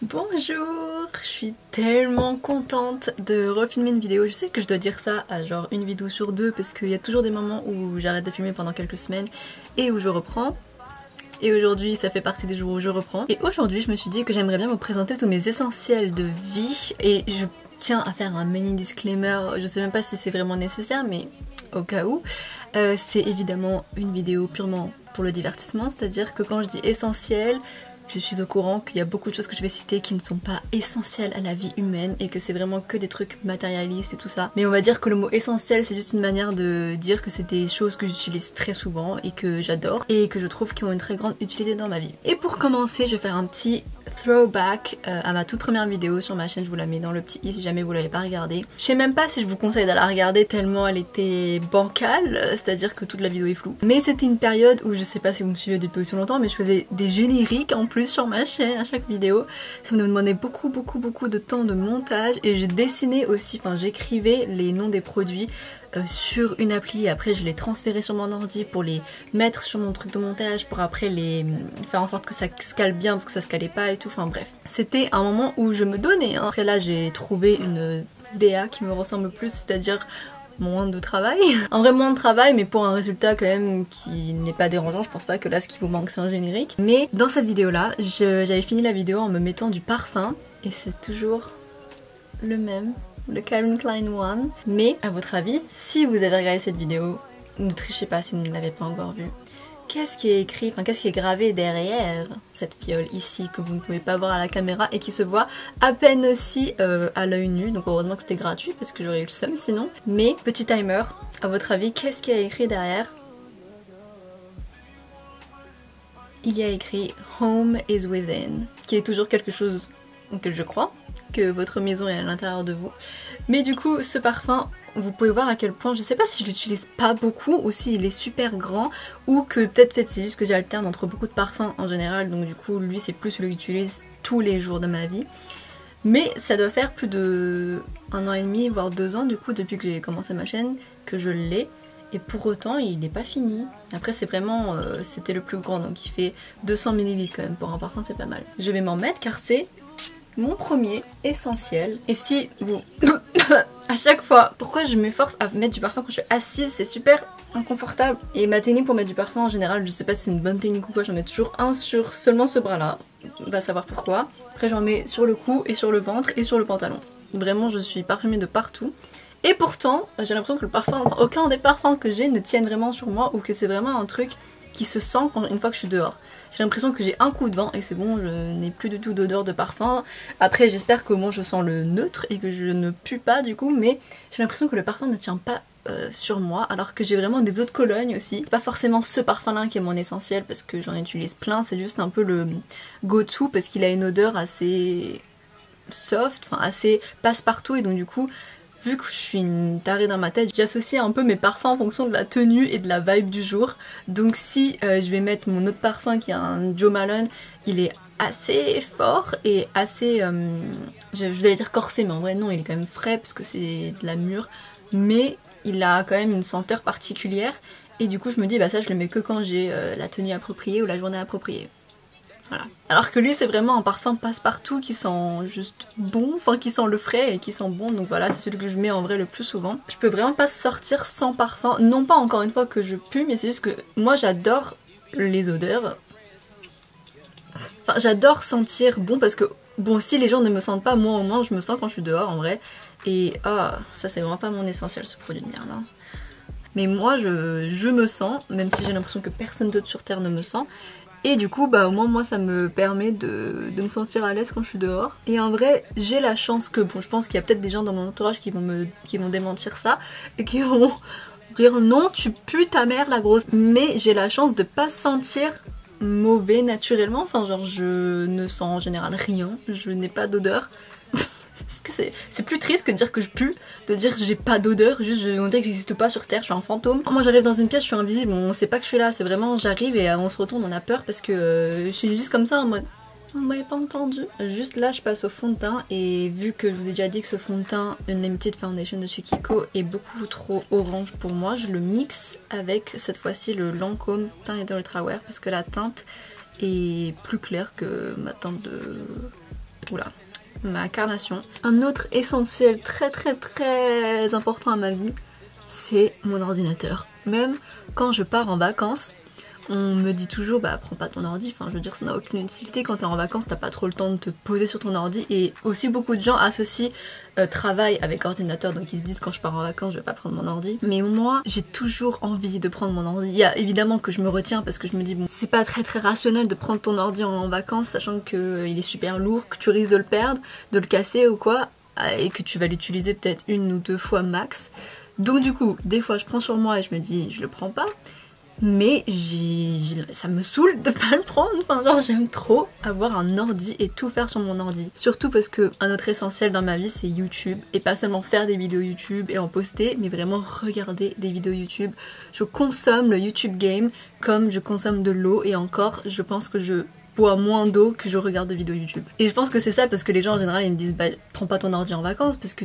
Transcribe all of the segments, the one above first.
Bonjour, je suis tellement contente de refilmer une vidéo. Je sais que je dois dire ça à genre une vidéo sur deux parce qu'il y a toujours des moments où j'arrête de filmer pendant quelques semaines et où je reprends. Et aujourd'hui ça fait partie des jours où je reprends. Et aujourd'hui je me suis dit que j'aimerais bien vous présenter tous mes essentiels de vie. Et je tiens à faire un mini disclaimer, je sais même pas si c'est vraiment nécessaire mais au cas où. C'est évidemment une vidéo purement pour le divertissement, c'est-à-dire que quand je dis essentiel, je suis au courant qu'il y a beaucoup de choses que je vais citer qui ne sont pas essentielles à la vie humaine et que c'est vraiment que des trucs matérialistes et tout ça. Mais on va dire que le mot essentiel c'est juste une manière de dire que c'est des choses que j'utilise très souvent et que j'adore et que je trouve qui ont une très grande utilité dans ma vie. Et pour commencer, je vais faire un petit throwback à ma toute première vidéo sur ma chaîne, je vous la mets dans le petit i si jamais vous l'avez pas regardée. Je sais même pas si je vous conseille d'aller la regarder tellement elle était bancale, c'est-à-dire que toute la vidéo est floue. Mais c'était une période où, je sais pas si vous me suivez depuis aussi longtemps, mais je faisais des génériques en plus sur ma chaîne à chaque vidéo. Ça me demandait beaucoup de temps de montage et je dessinais aussi, enfin j'écrivais les noms des produits sur une appli et après je les transférais sur mon ordi pour les mettre sur mon truc de montage pour après les faire en sorte que ça se cale bien parce que ça se calait pas et tout, enfin bref. C'était un moment où je me donnais, hein. Après là j'ai trouvé une DA qui me ressemble plus, c'est-à-dire moins de travail. Un vrai moins de travail mais pour un résultat quand même qui n'est pas dérangeant. Je pense pas que là ce qui vous manque c'est un générique. Mais dans cette vidéo là, j'avais fini la vidéo en me mettant du parfum et c'est toujours le même. Le Calvin Klein One. Mais à votre avis, si vous avez regardé cette vidéo, ne trichez pas si vous ne l'avez pas encore vue. Qu'est-ce qui est écrit, enfin qu'est-ce qui est gravé derrière cette fiole ici que vous ne pouvez pas voir à la caméra et qui se voit à peine aussi à l'œil nu. Donc heureusement que c'était gratuit parce que j'aurais eu le seum sinon. Mais petit timer, à votre avis, qu'est-ce qui est écrit derrière? Il y a écrit Home is within, qui est toujours quelque chose auquel je crois, que votre maison est à l'intérieur de vous. Mais du coup ce parfum, vous pouvez voir à quel point, je sais pas si je l'utilise pas beaucoup ou s'il est super grand ou que peut-être c'est juste que j'alterne entre beaucoup de parfums en général, donc du coup lui c'est plus celui que j'utilise tous les jours de ma vie. Mais ça doit faire plus de 1 an et demi voire 2 ans du coup depuis que j'ai commencé ma chaîne que je l'ai. Et pour autant il n'est pas fini. Après c'est vraiment, c'était le plus grand donc il fait 200 ml quand même, pour un parfum c'est pas mal. Je vais m'en mettre car c'est mon premier essentiel. Et si vous... à chaque fois, pourquoi je m'efforce à mettre du parfum quand je suis assise, c'est super inconfortable. Et ma technique pour mettre du parfum en général, je sais pas si c'est une bonne technique ou quoi, j'en mets toujours un sur seulement ce bras là. On va savoir pourquoi. Après j'en mets sur le cou et sur le ventre et sur le pantalon. Vraiment je suis parfumée de partout. Et pourtant, j'ai l'impression que le parfum, aucun des parfums que j'ai ne tiennent vraiment sur moi ou que c'est vraiment un truc qui se sent une fois que je suis dehors. J'ai l'impression que j'ai un coup de vent et c'est bon, je n'ai plus du tout d'odeur de parfum. Après j'espère qu'au moins je sens le neutre et que je ne pue pas du coup, mais j'ai l'impression que le parfum ne tient pas sur moi alors que j'ai vraiment des eaux de Cologne aussi. C'est pas forcément ce parfum là qui est mon essentiel parce que j'en utilise plein, c'est juste un peu le go-to parce qu'il a une odeur assez soft, enfin assez passe-partout et donc du coup vu que je suis une tarée dans ma tête, j'associe un peu mes parfums en fonction de la tenue et de la vibe du jour. Donc si je vais mettre mon autre parfum qui est un Jo Malone, il est assez fort et assez, je vais dire corsé, mais en vrai non, il est quand même frais parce que c'est de la mûre. Mais il a quand même une senteur particulière et du coup je me dis bah ça je le mets que quand j'ai la tenue appropriée ou la journée appropriée. Voilà. Alors que lui c'est vraiment un parfum passe-partout qui sent juste bon, enfin qui sent le frais et qui sent bon, donc voilà c'est celui que je mets en vrai le plus souvent. Je peux vraiment pas sortir sans parfum, non pas encore une fois que je pue, mais c'est juste que moi j'adore les odeurs. Enfin j'adore sentir bon parce que bon si les gens ne me sentent pas, moi au moins je me sens quand je suis dehors en vrai. Et ah ça c'est vraiment pas mon essentiel ce produit de merde hein. Mais moi je me sens, même si j'ai l'impression que personne d'autre sur terre ne me sent. Et du coup bah au moins moi ça me permet de me sentir à l'aise quand je suis dehors. Et en vrai j'ai la chance que, bon je pense qu'il y a peut-être des gens dans mon entourage qui vont démentir ça et qui vont dire non tu pues ta mère la grosse. Mais j'ai la chance de pas sentir mauvais naturellement, enfin genre je ne sens en général rien, je n'ai pas d'odeur. C'est plus triste que de dire que je pue, de dire que j'ai pas d'odeur, juste on dirait que j'existe pas sur terre, je suis un fantôme. Moi j'arrive dans une pièce, je suis invisible, on sait pas que je suis là, c'est vraiment j'arrive et on se retourne, on a peur parce que je suis juste comme ça en mode on m'avait pas entendu. Juste là je passe au fond de teint et vu que je vous ai déjà dit que ce fond de teint, une Limited Foundation de chez Kiko est beaucoup trop orange pour moi, je le mixe avec cette fois-ci le Lancôme Teint et Ultra Wear parce que la teinte est plus claire que ma teinte de Oula, ma carnation. Un autre essentiel très important à ma vie, c'est mon ordinateur. Même quand je pars en vacances, on me dit toujours bah prends pas ton ordi, enfin je veux dire ça n'a aucune utilité quand t'es en vacances, t'as pas trop le temps de te poser sur ton ordi, et aussi beaucoup de gens associent travail avec ordinateur, donc ils se disent quand je pars en vacances je vais pas prendre mon ordi, mais moi j'ai toujours envie de prendre mon ordi. Il y a évidemment que je me retiens parce que je me dis bon c'est pas très rationnel de prendre ton ordi en vacances sachant que il est super lourd, que tu risques de le perdre, de le casser ou quoi, et que tu vas l'utiliser peut-être 1 ou 2 fois max. Donc du coup des fois je prends sur moi et je me dis je le prends pas. Mais ça me saoule de pas le prendre, enfin genre j'aime trop avoir un ordi et tout faire sur mon ordi. Surtout parce que un autre essentiel dans ma vie c'est YouTube, et pas seulement faire des vidéos YouTube et en poster, mais vraiment regarder des vidéos YouTube. Je consomme le YouTube game comme je consomme de l'eau, et encore je pense que je bois moins d'eau que je regarde de vidéos YouTube. Et je pense que c'est ça parce que les gens en général ils me disent bah prends pas ton ordi en vacances parce que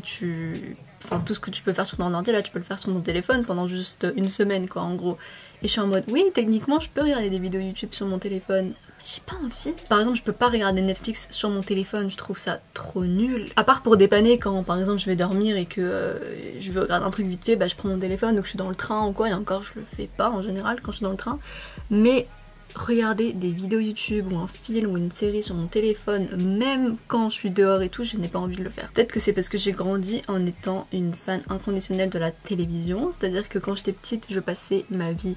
enfin tout ce que tu peux faire sur ton ordi là tu peux le faire sur ton téléphone pendant juste 1 semaine quoi en gros. Et je suis en mode oui techniquement je peux regarder des vidéos YouTube sur mon téléphone, mais j'ai pas envie. Par exemple je peux pas regarder Netflix sur mon téléphone, je trouve ça trop nul. À part pour dépanner quand par exemple je vais dormir et que je veux regarder un truc vite fait, bah je prends mon téléphone, donc je suis dans le train ou quoi, et encore je le fais pas en général quand je suis dans le train. Mais regarder des vidéos YouTube ou un film ou une série sur mon téléphone, même quand je suis dehors et tout, je n'ai pas envie de le faire. Peut-être que c'est parce que j'ai grandi en étant une fan inconditionnelle de la télévision, c'est-à-dire que quand j'étais petite, je passais ma vie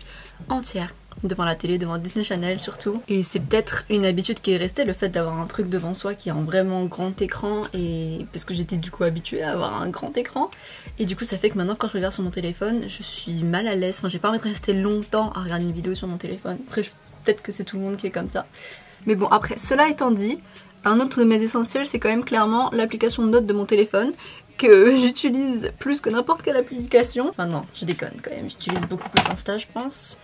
entière devant la télé, devant Disney Channel surtout. Et c'est peut-être une habitude qui est restée, le fait d'avoir un truc devant soi qui est en vraiment grand écran, et parce que j'étais du coup habituée à avoir un grand écran. Et du coup ça fait que maintenant quand je regarde sur mon téléphone, je suis mal à l'aise, enfin j'ai pas envie de rester longtemps à regarder une vidéo sur mon téléphone. Après peut-être que c'est tout le monde qui est comme ça. Mais bon après, cela étant dit, un autre de mes essentiels c'est quand même clairement l'application de notes de mon téléphone, que j'utilise plus que n'importe quelle application. Enfin non, je déconne quand même, j'utilise beaucoup plus Insta je pense.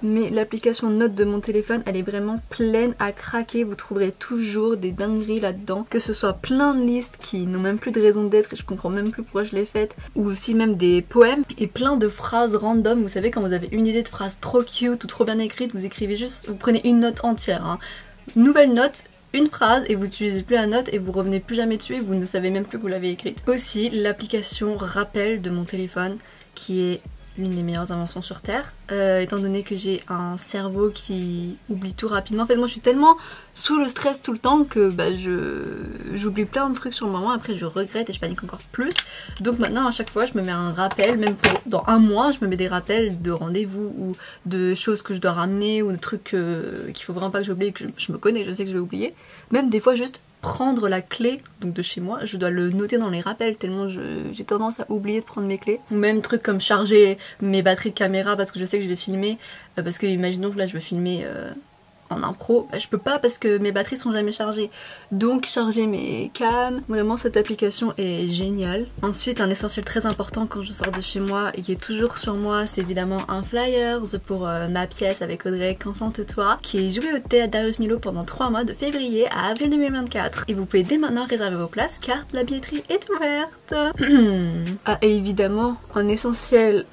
Mais l'application notes de mon téléphone elle est vraiment pleine à craquer, vous trouverez toujours des dingueries là-dedans, que ce soit plein de listes qui n'ont même plus de raison d'être et je comprends même plus pourquoi je les faites, ou aussi même des poèmes et plein de phrases random. Vous savez quand vous avez une idée de phrase trop cute ou trop bien écrite, vous écrivez juste, vous prenez une note entière, hein. Nouvelle note, une phrase et vous n'utilisez plus la note et vous revenez plus jamais dessus et vous ne savez même plus que vous l'avez écrite. Aussi l'application rappel de mon téléphone qui est l'une des meilleures inventions sur Terre, étant donné que j'ai un cerveau qui oublie tout rapidement. En fait moi je suis tellement sous le stress tout le temps que bah, j'oublie plein de trucs sur le moment, après je regrette et je panique encore plus. Donc maintenant à chaque fois je me mets un rappel, même dans 1 mois je me mets des rappels de rendez-vous ou de choses que je dois ramener ou de trucs qu'il faut vraiment pas que j'oublie, que je me connais, je sais que je vais oublier. Même des fois juste prendre la clé donc de chez moi, je dois le noter dans les rappels tellement j'ai tendance à oublier de prendre mes clés. Ou même truc comme charger mes batteries de caméra parce que je sais que je vais filmer, parce que imaginons que là je veux filmer en impro, bah, je peux pas parce que mes batteries sont jamais chargées. Donc charger mes cams, vraiment cette application est géniale. Ensuite un essentiel très important quand je sors de chez moi et qui est toujours sur moi, c'est évidemment un flyers pour ma pièce avec Audrey, Consente-toi, qui est jouée au théâtre Darius Milhaud pendant 3 mois de février à avril 2024. Et vous pouvez dès maintenant réserver vos places car la billetterie est ouverte. Ah et évidemment un essentiel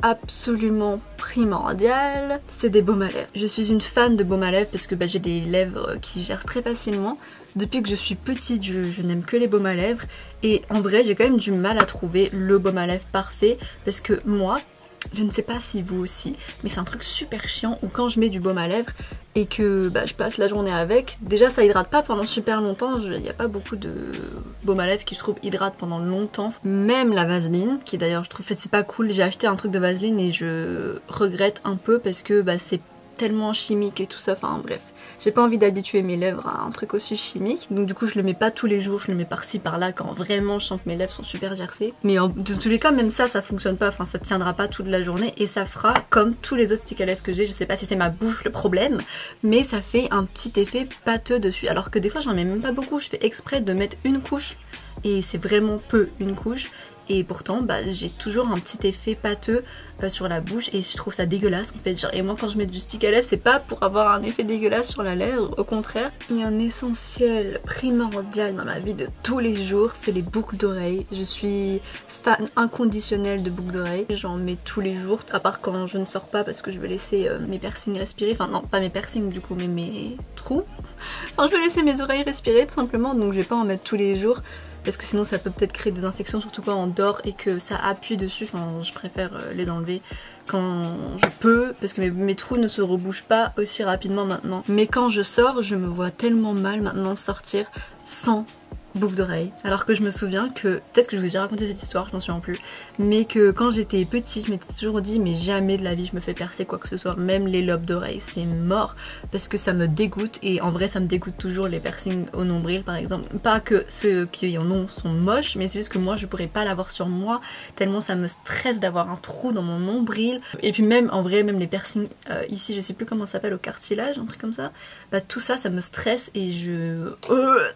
absolument primordial, c'est des baumes à lèvres. Je suis une fan de baumes à lèvres parce que bah, j'ai des lèvres qui gercent très facilement. Depuis que je suis petite, je n'aime que les baumes à lèvres et en vrai j'ai quand même du mal à trouver le baume à lèvres parfait parce que moi, je ne sais pas si vous aussi, mais c'est un truc super chiant où quand je mets du baume à lèvres et que bah, je passe la journée avec, déjà ça hydrate pas pendant super longtemps, il n'y a pas beaucoup de baume à lèvres qui je trouve hydrate pendant longtemps. Même la Vaseline, qui d'ailleurs je trouve c'est pas cool, j'ai acheté un truc de Vaseline et je regrette un peu parce que bah, c'est tellement chimique et tout ça, enfin bref. J'ai pas envie d'habituer mes lèvres à un truc aussi chimique, donc du coup je le mets pas tous les jours, je le mets par-ci par-là quand vraiment je sens que mes lèvres sont super gercées. Mais de tous les cas même ça fonctionne pas, enfin ça tiendra pas toute la journée et ça fera comme tous les autres sticks à lèvres que j'ai, je sais pas si c'est ma bouche le problème, mais ça fait un petit effet pâteux dessus, alors que des fois j'en mets même pas beaucoup, je fais exprès de mettre une couche et c'est vraiment peu une couche. Et pourtant bah, j'ai toujours un petit effet pâteux sur la bouche et je trouve ça dégueulasse en fait. Genre, et moi quand je mets du stick à lèvres c'est pas pour avoir un effet dégueulasse sur la lèvre, au contraire. Il y a un essentiel primordial dans ma vie de tous les jours, c'est les boucles d'oreilles. Je suis fan inconditionnelle de boucles d'oreilles, j'en mets tous les jours, à part quand je ne sors pas parce que je veux laisser mes piercings respirer. Enfin non, pas mes piercings du coup mais mes trous. Enfin, je veux laisser mes oreilles respirer tout simplement, donc je vais pas en mettre tous les jours. Parce que sinon ça peut peut-être créer des infections, surtout quand on dort et que ça appuie dessus. Enfin, je préfère les enlever quand je peux, parce que mes trous ne se rebougent pas aussi rapidement maintenant. Mais quand je sors, je me vois tellement mal maintenant sortir sans boucle d'oreille. Alors que je me souviens que, peut-être que je vous ai déjà raconté cette histoire, je m'en souviens plus, mais que quand j'étais petite, je m'étais toujours dit mais jamais de la vie je me fais percer quoi que ce soit, même les lobes d'oreilles, c'est mort, parce que ça me dégoûte, et en vrai ça me dégoûte toujours les piercings au nombril par exemple. Pas que ceux qui en ont sont moches, mais c'est juste que moi je pourrais pas l'avoir sur moi, tellement ça me stresse d'avoir un trou dans mon nombril. Et puis même en vrai, même les piercings ici, je sais plus comment ça s'appelle, au cartilage, un truc comme ça, bah tout ça, ça me stresse, et je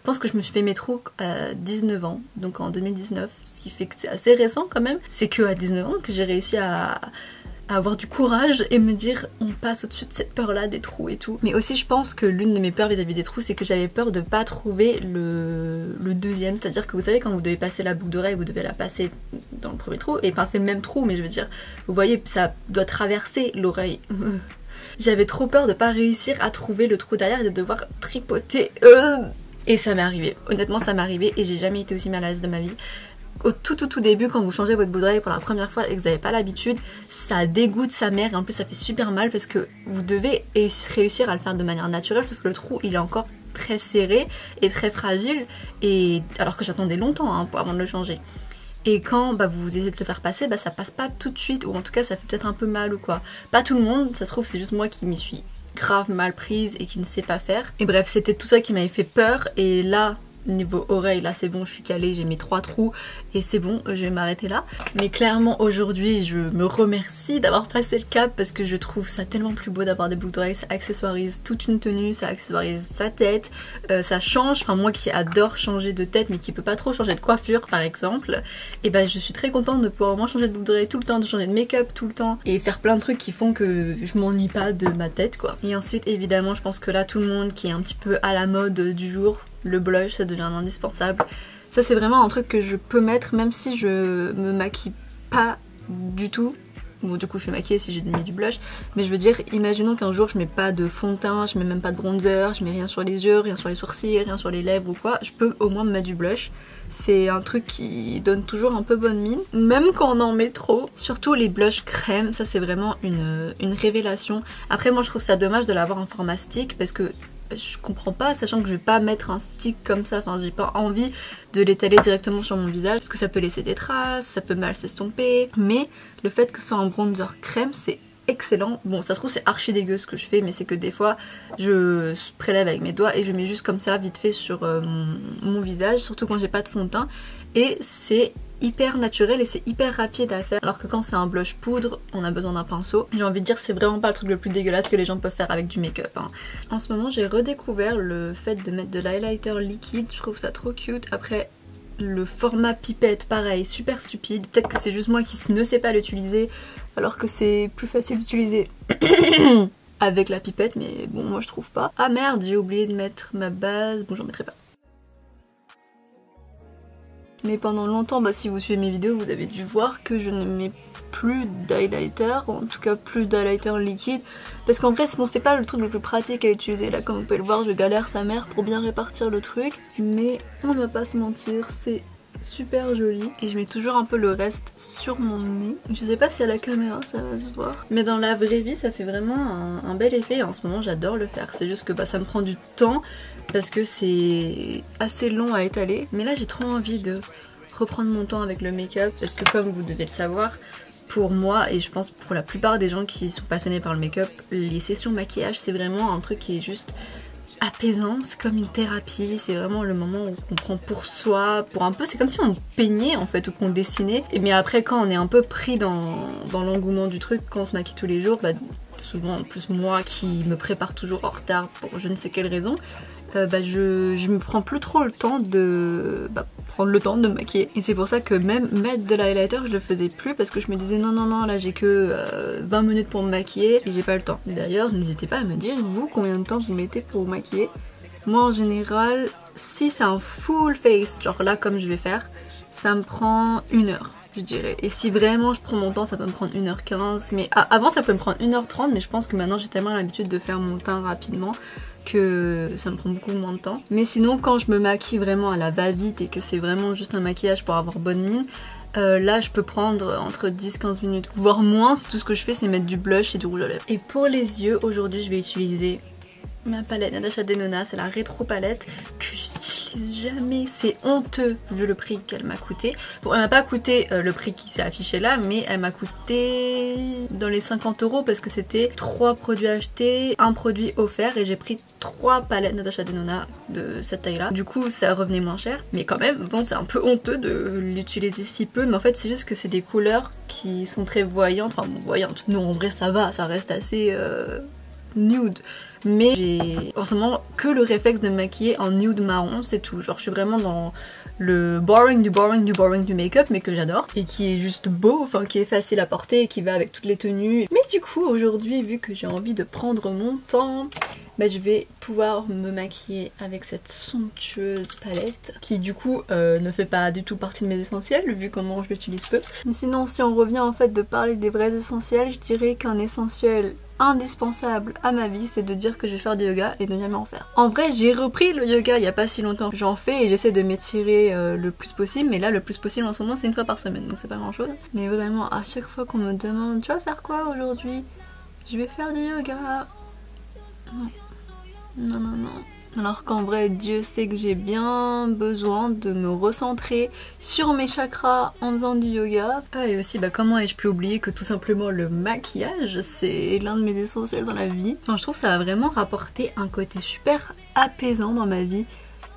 pense que je me suis fait mes trous à 19 ans, donc en 2019, ce qui fait que c'est assez récent quand même. C'est que à 19 ans que j'ai réussi à avoir du courage et me dire on passe au-dessus de cette peur là des trous et tout. Mais aussi je pense que l'une de mes peurs vis-à-vis des trous, c'est que j'avais peur de pas trouver le deuxième, c'est-à-dire que vous savez quand vous devez passer la boucle d'oreille, vous devez la passer dans le premier trou, et enfin c'est le même trou, mais je veux dire, vous voyez, ça doit traverser l'oreille. J'avais trop peur de pas réussir à trouver le trou derrière et de devoir tripoter. Et ça m'est arrivé, honnêtement ça m'est arrivé, et j'ai jamais été aussi mal à l'aise de ma vie. Au tout début, quand vous changez votre boucle d'oreille pour la première fois et que vous n'avez pas l'habitude, ça dégoûte sa mère, et en plus ça fait super mal parce que vous devez réussir à le faire de manière naturelle, sauf que le trou il est encore très serré et très fragile, et alors que j'attendais longtemps avant de le changer. Et quand vous essayez de le faire passer, ça passe pas tout de suite, ou en tout cas ça fait peut-être un peu mal ou quoi. Pas tout le monde, ça se trouve c'est juste moi qui m'y suis grave mal prise et qui ne sait pas faire. Et bref, c'était tout ça qui m'avait fait peur, et là niveau oreille, là c'est bon, je suis calée, j'ai mes 3 trous et c'est bon, je vais m'arrêter là. Mais clairement aujourd'hui je me remercie d'avoir passé le cap, parce que je trouve ça tellement plus beau d'avoir des boucles d'oreilles. Ça accessoirise toute une tenue, ça accessoirise sa tête, ça change, enfin moi qui adore changer de tête mais qui peut pas trop changer de coiffure par exemple, et je suis très contente de pouvoir au moins changer de boucle d'oreille tout le temps, de changer de make-up tout le temps et faire plein de trucs qui font que je m'ennuie pas de ma tête quoi. Et ensuite évidemment je pense que là tout le monde qui est un petit peu à la mode du jour, le blush, ça devient indispensable. Ça c'est vraiment un truc que je peux mettre même si je me maquille pas du tout. Bon du coup je suis maquillée si j'ai mis du blush, mais je veux dire, imaginons qu'un jour je mets pas de fond de teint, je mets même pas de bronzer, je mets rien sur les yeux, rien sur les sourcils, rien sur les lèvres ou quoi, je peux au moins me mettre du blush. C'est un truc qui donne toujours un peu bonne mine, même quand on en met trop. Surtout les blushs crème, ça c'est vraiment une révélation. Après moi je trouve ça dommage de l'avoir en format stick, parce que je comprends pas, sachant que je vais pas mettre un stick comme ça, enfin j'ai pas envie de l'étaler directement sur mon visage parce que ça peut laisser des traces, ça peut mal s'estomper, mais le fait que ce soit un bronzer crème c'est excellent. Bon ça se trouve c'est archi dégueu ce que je fais, mais c'est que des fois je prélève avec mes doigts et je mets juste comme ça vite fait sur mon visage, surtout quand j'ai pas de fond de teint, et c'est hyper naturel et c'est hyper rapide à faire, alors que quand c'est un blush poudre on a besoin d'un pinceau. J'ai envie de dire c'est vraiment pas le truc le plus dégueulasse que les gens peuvent faire avec du make-up hein. En ce moment j'ai redécouvert le fait de mettre de l'highlighter liquide, je trouve ça trop cute. Après le format pipette pareil, super stupide, peut-être que c'est juste moi qui ne sais pas l'utiliser alors que c'est plus facile d'utiliser avec la pipette, mais bon moi je trouve pas. Ah merde, j'ai oublié de mettre ma base, bon j'en mettrai pas. Mais pendant longtemps, si vous suivez mes vidéos, vous avez dû voir que je ne mets plus d'highlighter, en tout cas plus d'highlighter liquide, parce qu'en vrai bon, c'est pas le truc le plus pratique à utiliser. Là comme vous pouvez le voir, je galère sa mère pour bien répartir le truc, mais on va pas se mentir, c'est super joli. Et je mets toujours un peu le reste sur mon nez. Je sais pas si à la caméra ça va se voir, mais dans la vraie vie ça fait vraiment un bel effet. Et en ce moment j'adore le faire, c'est juste que ça me prend du temps parce que c'est assez long à étaler. Mais là j'ai trop envie de reprendre mon temps avec le make-up, parce que comme vous devez le savoir, pour moi et je pense pour la plupart des gens qui sont passionnés par le make-up, les sessions maquillage c'est vraiment un truc qui est juste apaisant, c'est comme une thérapie, c'est vraiment le moment où on prend pour soi, pour un peu, c'est comme si on peignait en fait ou qu'on dessinait. Et mais après quand on est un peu pris dans l'engouement du truc, quand on se maquille tous les jours, souvent en plus moi qui me prépare toujours en retard pour je ne sais quelle raison, je me prends plus trop le temps de prendre le temps de me maquiller. Et c'est pour ça que même mettre de l'highlighter je le faisais plus, parce que je me disais non là j'ai que 20 minutes pour me maquiller et j'ai pas le temps. D'ailleurs n'hésitez pas à me dire vous combien de temps vous mettez pour vous maquiller. Moi en général si c'est un full face, genre là comme je vais faire, ça me prend 1 heure je dirais. Et si vraiment je prends mon temps ça peut me prendre 1h15, mais avant ça peut me prendre 1h30, mais je pense que maintenant j'ai tellement l'habitude de faire mon teint rapidement que ça me prend beaucoup moins de temps. Mais sinon quand je me maquille vraiment à la va-vite et que c'est vraiment juste un maquillage pour avoir bonne mine, là je peux prendre entre 10-15 minutes, voire moins si tout ce que je fais c'est mettre du blush et du rouge à lèvres. Et pour les yeux, aujourd'hui je vais utiliser ma palette Natasha Denona, c'est la rétro palette que j'utilise jamais, c'est honteux vu le prix qu'elle m'a coûté. Bon, elle m'a pas coûté le prix qui s'est affiché là, mais elle m'a coûté dans les 50 € parce que c'était 3 produits achetés, un produit offert et j'ai pris 3 palettes Natasha Denona de cette taille là. Du coup ça revenait moins cher, mais quand même bon c'est un peu honteux de l'utiliser si peu, mais en fait c'est juste que c'est des couleurs qui sont très voyantes, enfin voyantes. Non en vrai ça va, ça reste assez nude. Mais j'ai en ce moment que le réflexe de me maquiller en nude marron, c'est tout. Genre je suis vraiment dans le boring du make-up, mais que j'adore. Et qui est juste beau, enfin qui est facile à porter et qui va avec toutes les tenues. Mais du coup aujourd'hui, vu que j'ai envie de prendre mon temps, bah, je vais pouvoir me maquiller avec cette somptueuse palette qui du coup ne fait pas du tout partie de mes essentiels vu comment je l'utilise peu. Mais sinon si on revient en fait de parler des vrais essentiels, je dirais qu'un essentiel indispensable à ma vie c'est de dire que je vais faire du yoga et de ne jamais en faire. En vrai j'ai repris le yoga il y a pas si longtemps, j'en fais et j'essaie de m'étirer le plus possible, mais là le plus possible en ce moment c'est une fois par semaine donc c'est pas grand chose. Mais vraiment à chaque fois qu'on me demande tu vas faire quoi aujourd'hui, je vais faire du yoga. Non. Alors qu'en vrai, Dieu sait que j'ai bien besoin de me recentrer sur mes chakras en faisant du yoga. Ah et aussi, bah comment ai-je pu oublier que tout simplement le maquillage, c'est l'un de mes essentiels dans la vie. Enfin, je trouve que ça a vraiment rapporté un côté super apaisant dans ma vie.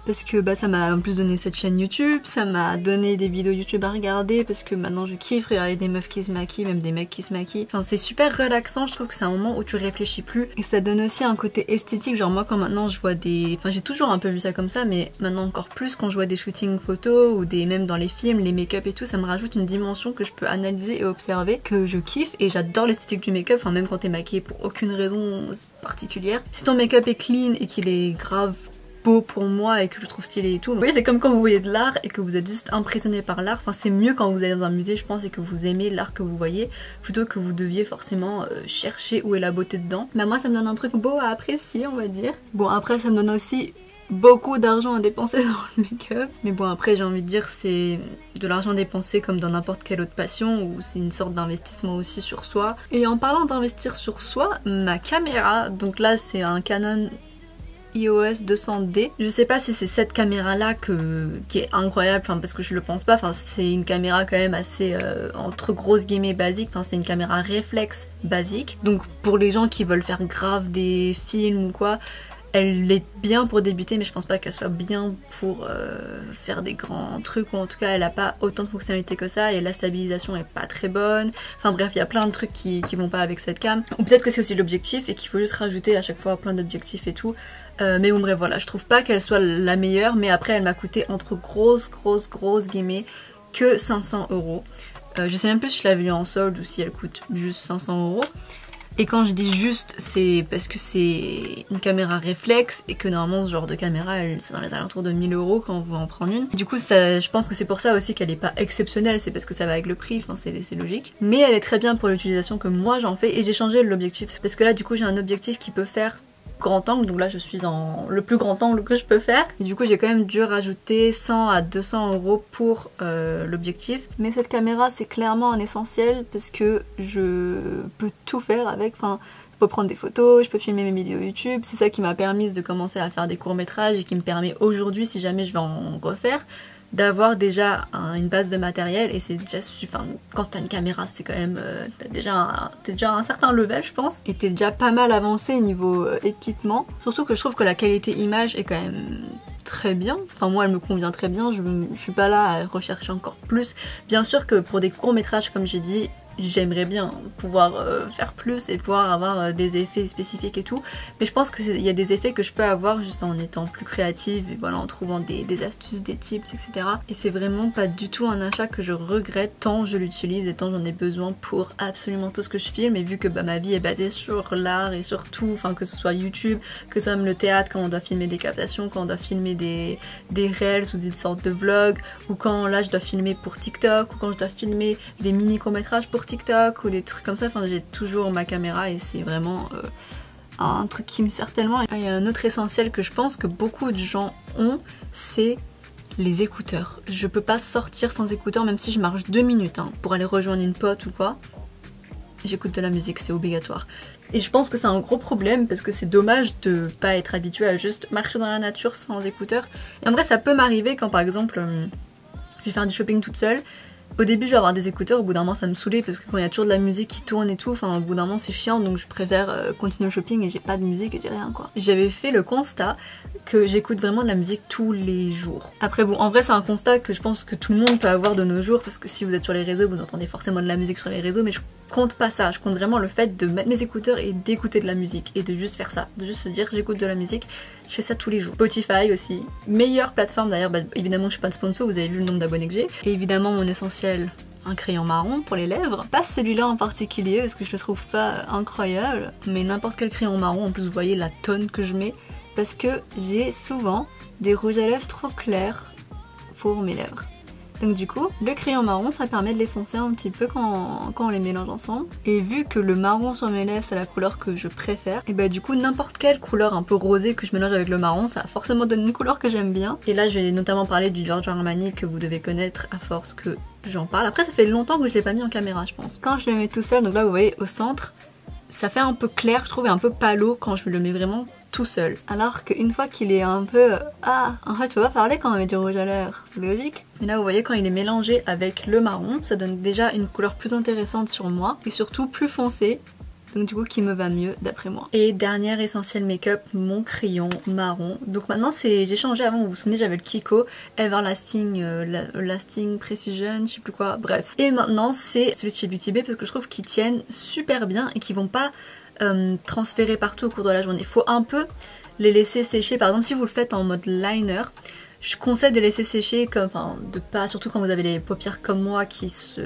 Parce que bah, ça m'a en plus donné cette chaîne YouTube, ça m'a donné des vidéos YouTube à regarder parce que maintenant je kiffe regarder des meufs qui se maquillent, même des mecs qui se maquillent. Enfin c'est super relaxant, je trouve que c'est un moment où tu réfléchis plus et ça donne aussi un côté esthétique. Genre moi quand maintenant je vois des... Enfin j'ai toujours un peu vu ça comme ça, mais maintenant encore plus quand je vois des shootings photos ou des... même dans les films, les make-up et tout, ça me rajoute une dimension que je peux analyser et observer, que je kiffe et j'adore l'esthétique du make-up, enfin même quand t'es maquillée pour aucune raison particulière. Si ton make-up est clean et qu'il est grave beau pour moi et que je trouve stylé et tout. Vous voyez, c'est comme quand vous voyez de l'art et que vous êtes juste impressionné par l'art. Enfin, c'est mieux quand vous allez dans un musée, je pense, et que vous aimez l'art que vous voyez, plutôt que vous deviez forcément chercher où est la beauté dedans. Bah moi, ça me donne un truc beau à apprécier, on va dire. Bon, après, ça me donne aussi beaucoup d'argent à dépenser dans le make-up. Mais bon, après, j'ai envie de dire, c'est de l'argent dépensé comme dans n'importe quelle autre passion, ou c'est une sorte d'investissement aussi sur soi. Et en parlant d'investir sur soi, ma caméra, donc là, c'est un Canon EOS 200D. Je sais pas si c'est cette caméra là qui est incroyable, enfin parce que je le pense pas, enfin c'est une caméra quand même assez entre grosses guillemets basique, enfin c'est une caméra réflexe basique. Donc pour les gens qui veulent faire grave des films ou quoi, elle est bien pour débuter, mais je pense pas qu'elle soit bien pour faire des grands trucs, ou en tout cas elle a pas autant de fonctionnalités que ça, et la stabilisation est pas très bonne. Enfin bref, il y a plein de trucs qui vont pas avec cette cam. Ou peut-être que c'est aussi l'objectif et qu'il faut juste rajouter à chaque fois plein d'objectifs et tout. Mais bon bref voilà, je trouve pas qu'elle soit la meilleure, mais après elle m'a coûté entre grosses guillemets que 500 €. Je sais même plus si je l'avais eu en solde ou si elle coûte juste 500 €. Et quand je dis juste, c'est parce que c'est une caméra réflexe et que normalement ce genre de caméra c'est dans les alentours de 1000 € quand on veut en prendre une. Du coup je pense que c'est pour ça aussi qu'elle est pas exceptionnelle, c'est parce que ça va avec le prix, enfin c'est logique. Mais elle est très bien pour l'utilisation que moi j'en fais, et j'ai changé l'objectif parce que là du coup j'ai un objectif qui peut faire grand angle, donc là je suis en le plus grand angle que je peux faire, et du coup j'ai quand même dû rajouter 100 à 200 € pour l'objectif. Mais cette caméra c'est clairement un essentiel parce que je peux tout faire avec, enfin je peux prendre des photos, je peux filmer mes vidéos YouTube, c'est ça qui m'a permis de commencer à faire des courts-métrages et qui me permet aujourd'hui, si jamais je vais en refaire, d'avoir déjà une base de matériel. Et c'est déjà, enfin, quand t'as une caméra c'est quand même, t'es déjà à un certain level je pense, et t'es déjà pas mal avancé niveau équipement. Surtout que je trouve que la qualité image est quand même très bien, enfin moi elle me convient très bien, je suis pas là à rechercher encore plus. Bien sûr que pour des courts métrages comme j'ai dit, j'aimerais bien pouvoir faire plus et pouvoir avoir des effets spécifiques et tout, mais je pense qu'il y a des effets que je peux avoir juste en étant plus créative et voilà, en trouvant des astuces, des tips, etc. Et c'est vraiment pas du tout un achat que je regrette, tant je l'utilise et tant j'en ai besoin pour absolument tout ce que je filme. Et vu que bah, ma vie est basée sur l'art et sur tout, enfin que ce soit YouTube, que ce soit même le théâtre, quand on doit filmer des captations, quand on doit filmer des reels ou des sortes de vlogs, ou quand là je dois filmer pour TikTok, ou quand je dois filmer des mini courts métrages pour TikTok ou des trucs comme ça, enfin j'ai toujours ma caméra et c'est vraiment un truc qui me sert tellement. Et un autre essentiel que je pense que beaucoup de gens ont, c'est les écouteurs. Je peux pas sortir sans écouteurs même si je marche 2 minutes hein, pour aller rejoindre une pote ou quoi. J'écoute de la musique, c'est obligatoire. Et je pense que c'est un gros problème parce que c'est dommage de pas être habitué à juste marcher dans la nature sans écouteurs. Et en vrai ça peut m'arriver quand par exemple je vais faire du shopping toute seule. Au début je vais avoir des écouteurs, au bout d'un moment ça me saoulait parce que quand il y a toujours de la musique qui tourne et tout, enfin au bout d'un moment c'est chiant donc je préfère continuer le shopping et j'ai pas de musique et j'ai rien quoi. J'avais fait le constat que j'écoute vraiment de la musique tous les jours. Après bon en vrai c'est un constat que je pense que tout le monde peut avoir de nos jours parce que si vous êtes sur les réseaux vous entendez forcément de la musique sur les réseaux, mais je compte pas ça, je compte vraiment le fait de mettre mes écouteurs et d'écouter de la musique et de juste faire ça, de juste se dire j'écoute de la musique, je fais ça tous les jours. Spotify aussi, meilleure plateforme d'ailleurs, bah, évidemment je suis pas de sponsor, vous avez vu le nombre d'abonnés que j'ai. Et évidemment mon essentiel, un crayon marron pour les lèvres. Pas celui-là en particulier parce que je le trouve pas incroyable, mais n'importe quel crayon marron, en plus vous voyez la tonne que je mets, parce que j'ai souvent des rouges à lèvres trop clairs pour mes lèvres. Donc du coup, le crayon marron, ça permet de les foncer un petit peu quand on les mélange ensemble. Et vu que le marron sur mes lèvres, c'est la couleur que je préfère, et bah du coup, n'importe quelle couleur un peu rosée que je mélange avec le marron, ça va forcément donner une couleur que j'aime bien. Et là, je vais notamment parler du Giorgio Armani que vous devez connaître à force que j'en parle. Après, ça fait longtemps que je l'ai pas mis en caméra, je pense. Quand je le mets tout seul, donc là, vous voyez, au centre, ça fait un peu clair, je trouve, et un peu palo quand je le mets vraiment tout seul. Alors qu'une fois qu'il est un peu... Ah, en fait, tu peux pas parler quand on met du rouge à lèvres, c'est logique. Mais là, vous voyez, quand il est mélangé avec le marron, ça donne déjà une couleur plus intéressante sur moi, et surtout plus foncée. Donc du coup qui me va mieux d'après moi. Et dernier essentiel make-up, mon crayon marron. Donc maintenant j'ai changé, avant vous vous souvenez j'avais le Kiko Everlasting Lasting Precision, je sais plus quoi, bref. Et maintenant c'est celui de chez Beauty Bay parce que je trouve qu'ils tiennent super bien et qu'ils vont pas transférer partout au cours de la journée. Il faut un peu les laisser sécher, par exemple si vous le faites en mode liner, je conseille de laisser sécher, comme, enfin de pas, surtout quand vous avez les paupières comme moi qui se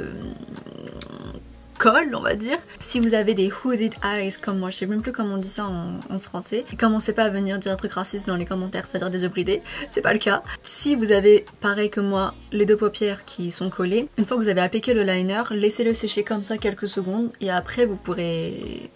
colle on va dire. Si vous avez des hooded eyes comme moi, je sais même plus comment on dit ça en français, et commencez pas à venir dire un truc raciste dans les commentaires, c'est-à-dire des yeux bridés, c'est pas le cas. Si vous avez pareil que moi les deux paupières qui sont collées, une fois que vous avez appliqué le liner, laissez-le sécher comme ça quelques secondes et après vous pourrez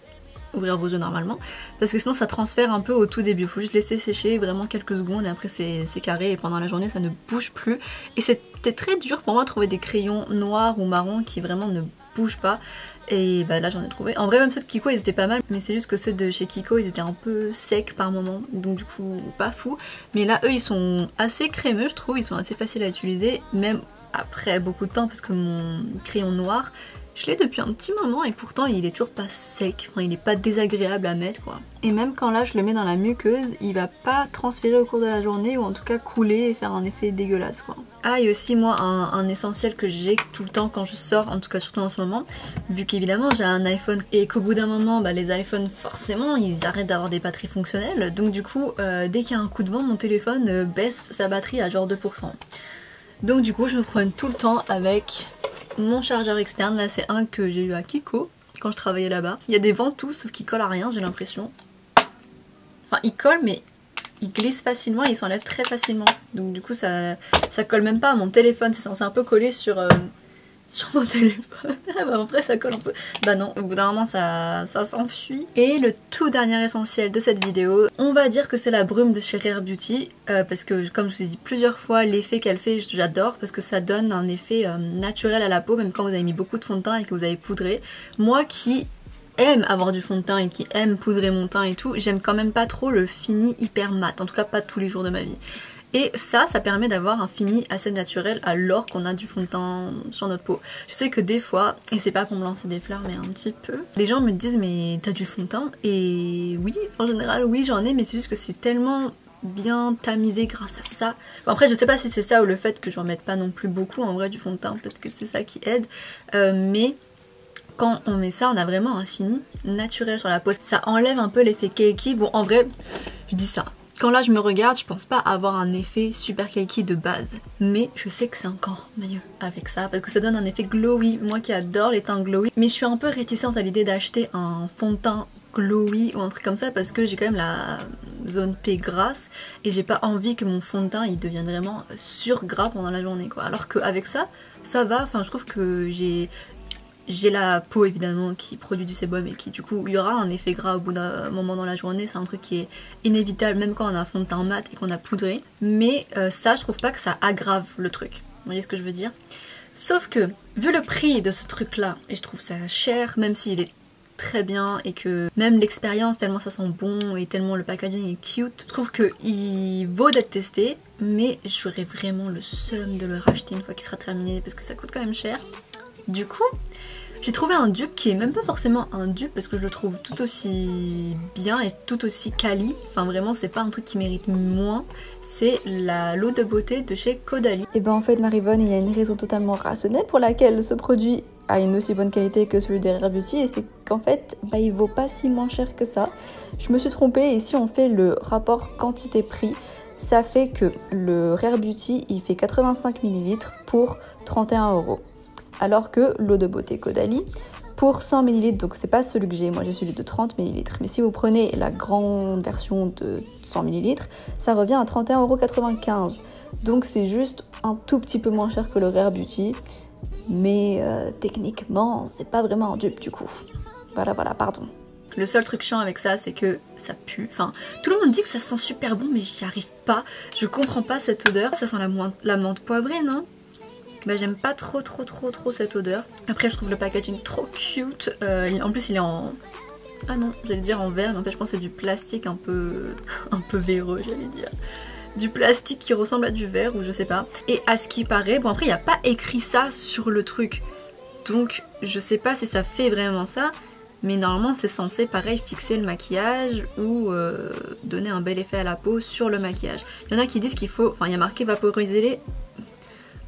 ouvrir vos yeux normalement, parce que sinon ça transfère un peu au tout début. Il faut juste laisser sécher vraiment quelques secondes et après c'est carré et pendant la journée ça ne bouge plus. Et c'était très dur pour moi de trouver des crayons noirs ou marrons qui vraiment ne bougent pas, et bah là j'en ai trouvé. En vrai même ceux de Kiko ils étaient pas mal, mais c'est juste que ceux de chez Kiko ils étaient un peu secs par moment, donc du coup pas fou. Mais là eux ils sont assez crémeux je trouve, ils sont assez faciles à utiliser, même après beaucoup de temps, parce que mon crayon noir je l'ai depuis un petit moment et pourtant il est toujours pas sec, enfin il est pas désagréable à mettre quoi. Et même quand là je le mets dans la muqueuse, il va pas transférer au cours de la journée ou en tout cas couler et faire un effet dégueulasse quoi. Ah et aussi moi un essentiel que j'ai tout le temps quand je sors, en tout cas surtout en ce moment, vu qu'évidemment j'ai un iPhone et qu'au bout d'un moment bah, les iPhones forcément ils arrêtent d'avoir des batteries fonctionnelles, donc du coup dès qu'il y a un coup de vent mon téléphone baisse sa batterie à genre 2%. Donc du coup je me promène tout le temps avec mon chargeur externe. Là c'est un que j'ai eu à Kiko quand je travaillais là-bas. Il y a des ventouses sauf qu'il colle à rien j'ai l'impression. Enfin il colle mais il glisse facilement et il s'enlève très facilement. Donc du coup ça colle même pas à mon téléphone, c'est censé un peu coller sur mon téléphone. Ah bah en vrai ça colle un peu. Bah non, au bout d'un moment ça s'enfuit. Et le tout dernier essentiel de cette vidéo, on va dire que c'est la brume de chez Rare Beauty, parce que comme je vous ai dit plusieurs fois, l'effet qu'elle fait j'adore parce que ça donne un effet naturel à la peau, même quand vous avez mis beaucoup de fond de teint et que vous avez poudré. Moi qui aime avoir du fond de teint et qui aime poudrer mon teint et tout, j'aime quand même pas trop le fini hyper mat, en tout cas pas tous les jours de ma vie. Et ça permet d'avoir un fini assez naturel alors qu'on a du fond de teint sur notre peau. Je sais que des fois, et c'est pas pour me lancer des fleurs mais un petit peu, les gens me disent mais t'as du fond de teint? Et oui, en général oui j'en ai, mais c'est juste que c'est tellement bien tamisé grâce à ça. Bon, après je sais pas si c'est ça ou le fait que j'en mette pas non plus beaucoup en vrai du fond de teint, peut-être que c'est ça qui aide, mais quand on met ça on a vraiment un fini naturel sur la peau. Ça enlève un peu l'effet cakey. Bon en vrai je dis ça, quand là je me regarde, je pense pas avoir un effet super cakey de base. Mais je sais que c'est encore mieux avec ça parce que ça donne un effet glowy. Moi qui adore les teints glowy. Mais je suis un peu réticente à l'idée d'acheter un fond de teint glowy ou un truc comme ça parce que j'ai quand même la zone T grasse et j'ai pas envie que mon fond de teint il devienne vraiment sur gras pendant la journée quoi. Alors qu'avec ça, ça va. Enfin je trouve que j'ai j'ai la peau évidemment qui produit du sébum et qui du coup il y aura un effet gras au bout d'un moment dans la journée, c'est un truc qui est inévitable même quand on a un fond de teint mat et qu'on a poudré, mais ça je trouve pas que ça aggrave le truc, vous voyez ce que je veux dire. Sauf que vu le prix de ce truc là, et je trouve ça cher même s'il est très bien et que même l'expérience tellement ça sent bon et tellement le packaging est cute, je trouve qu'il vaut d'être testé, mais j'aurais vraiment le seum de le racheter une fois qu'il sera terminé parce que ça coûte quand même cher. Du coup j'ai trouvé un dupe qui est même pas forcément un dupe parce que je le trouve tout aussi bien et tout aussi quali, enfin vraiment c'est pas un truc qui mérite moins, c'est l'eau de beauté de chez Caudalie. Et ben en fait Marivonne, il y a une raison totalement rationnelle pour laquelle ce produit a une aussi bonne qualité que celui de Rare Beauty, et c'est qu'en fait il vaut pas si moins cher que ça. Je me suis trompée, et si on fait le rapport quantité-prix, ça fait que le Rare Beauty il fait 85 ml pour 31 €. Alors que l'eau de beauté Caudalie, pour 100 ml, donc c'est pas celui que j'ai, moi j'ai celui de 30 ml, mais si vous prenez la grande version de 100 ml, ça revient à 31,95 €. Donc c'est juste un tout petit peu moins cher que le Rare Beauty, mais techniquement c'est pas vraiment un dupe du coup. Voilà, pardon. Le seul truc chiant avec ça, c'est que ça pue. Enfin, tout le monde dit que ça sent super bon, mais j'y arrive pas. Je comprends pas cette odeur. Ça sent la menthe poivrée, non ? Bah j'aime pas trop cette odeur. Après je trouve le packaging trop cute. En plus il est en... Ah non, j'allais dire en verre, mais en fait je pense que c'est du plastique un peu véreux, j'allais dire. Du plastique qui ressemble à du verre ou je sais pas. Et à ce qui paraît, bon après il n'y a pas écrit ça sur le truc. Donc je sais pas si ça fait vraiment ça. Mais normalement c'est censé pareil fixer le maquillage ou donner un bel effet à la peau sur le maquillage. Il y en a qui disent qu'il faut... Enfin il y a marqué vaporiser les...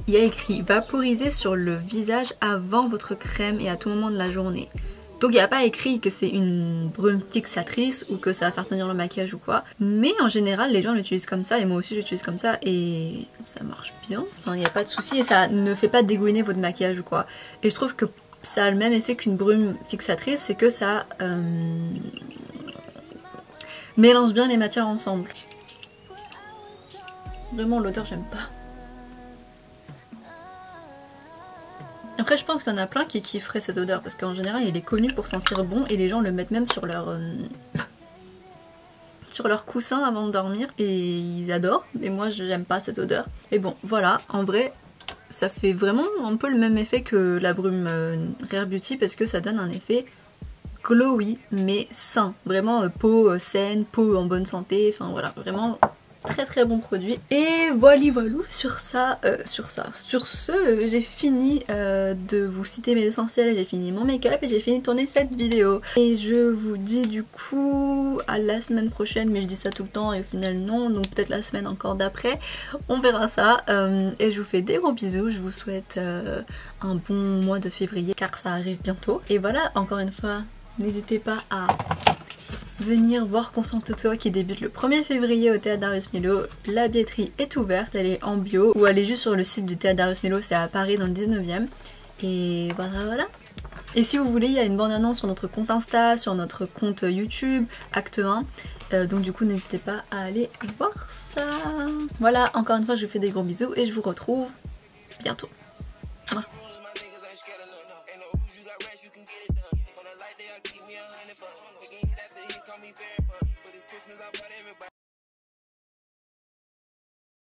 Il y a écrit vaporiser sur le visage avant votre crème et à tout moment de la journée. Donc il n'y a pas écrit que c'est une brume fixatrice ou que ça va faire tenir le maquillage ou quoi. Mais en général les gens l'utilisent comme ça et moi aussi j'utilise comme ça et ça marche bien. Enfin il n'y a pas de souci et ça ne fait pas dégouiner votre maquillage ou quoi. Et je trouve que ça a le même effet qu'une brume fixatrice, c'est que ça mélange bien les matières ensemble. Vraiment l'odeur j'aime pas. Après je pense qu'il y en a plein qui kifferaient cette odeur parce qu'en général il est connu pour sentir bon et les gens le mettent même sur leur coussin avant de dormir et ils adorent, mais moi j'aime pas cette odeur. Et bon voilà, en vrai ça fait vraiment un peu le même effet que la brume Rare Beauty parce que ça donne un effet glowy mais sain, vraiment peau saine, peau en bonne santé, enfin voilà, vraiment très bon produit. Et voilou sur ce j'ai fini de vous citer mes essentiels, j'ai fini mon make-up et j'ai fini de tourner cette vidéo. Et je vous dis du coup à la semaine prochaine, mais je dis ça tout le temps et au final non, donc peut-être la semaine encore d'après, on verra ça. Et je vous fais des gros bisous, je vous souhaite un bon mois de février car ça arrive bientôt. Et voilà, encore une fois, n'hésitez pas à venir voir Consente Toi qui débute le 1er février au Théâtre Darius Milhaud. La billetterie est ouverte, elle est en bio ou allez juste sur le site du Théâtre Darius Milhaud, c'est à Paris dans le 19e. Et voilà. Et si vous voulez, il y a une bande-annonce sur notre compte Insta, sur notre compte YouTube, Acte 1. Donc du coup n'hésitez pas à aller voir ça. Voilà, encore une fois je vous fais des gros bisous et je vous retrouve bientôt. Mouah.